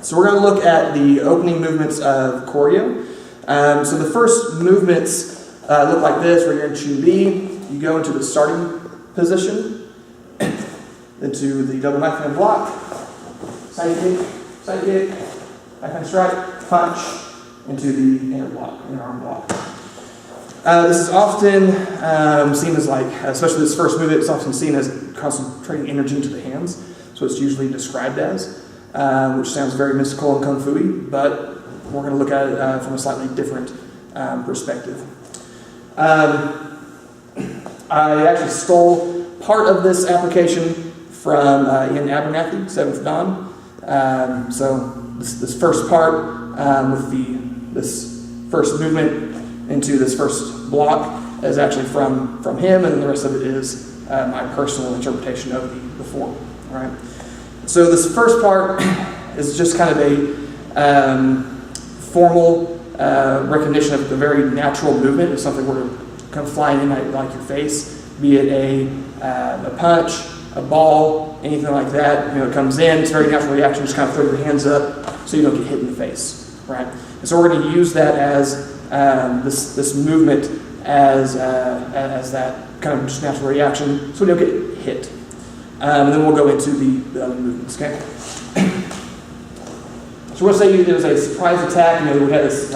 So we're going to look at the opening movements of Koryo. So the first movements look like this, where you're in Chun-B. You go into the starting position, into the double knife hand block, side kick, backhand strike, punch, into the inner arm block. This is often seen as especially this first movement, it's often seen as concentrating energy into the hands. So it's usually described as, which sounds very mystical and kung fu-y, but we're going to look at it from a slightly different perspective. I actually stole part of this application from Ian Abernathy, 7th Dan. So this first part with this first movement into this first block is actually from him, and the rest of it is my personal interpretation of the form. All right. So this first part is just kind of a formal recognition of the very natural movement. It's something where kind of flying in like your face, be it a punch, a ball, anything like that. It comes in. It's a very natural reaction. Just kind of throw your hands up so you don't get hit in the face, right? And so we're going to use that as this movement as that kind of just natural reaction, so we don't get hit. And then we'll go into the other movements. Okay. So we'll say there's a surprise attack. We had this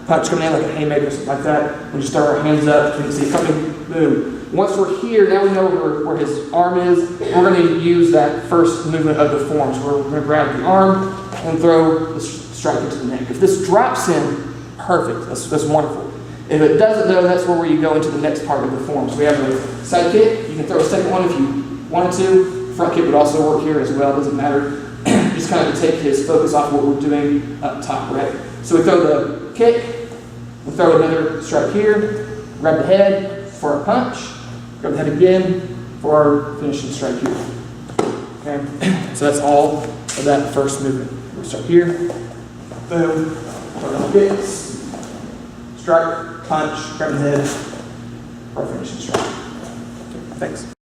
punch coming in like a haymaker or something like that. We just throw our hands up. You can see coming. Boom. Once we're here, now we know where his arm is. We're going to use that first movement of the form. So we're going to grab the arm and throw the strike into the neck. If this drops him, perfect. That's wonderful. If it doesn't, though, that's where you go into the next part of the form. So we have a side kick. You can throw a second one if you wanted to. Front kick would also work here as well. It doesn't matter. Just kind of take his focus off what we're doing up top, right? So we throw the kick. We throw another strike here. Grab the head for a punch. Grab the head again for our finishing strike here. Okay. So that's all of that first movement. We start here. Boom. Throw the kicks. Strike. Punch, grab the head, or finishing strike. Okay, thanks.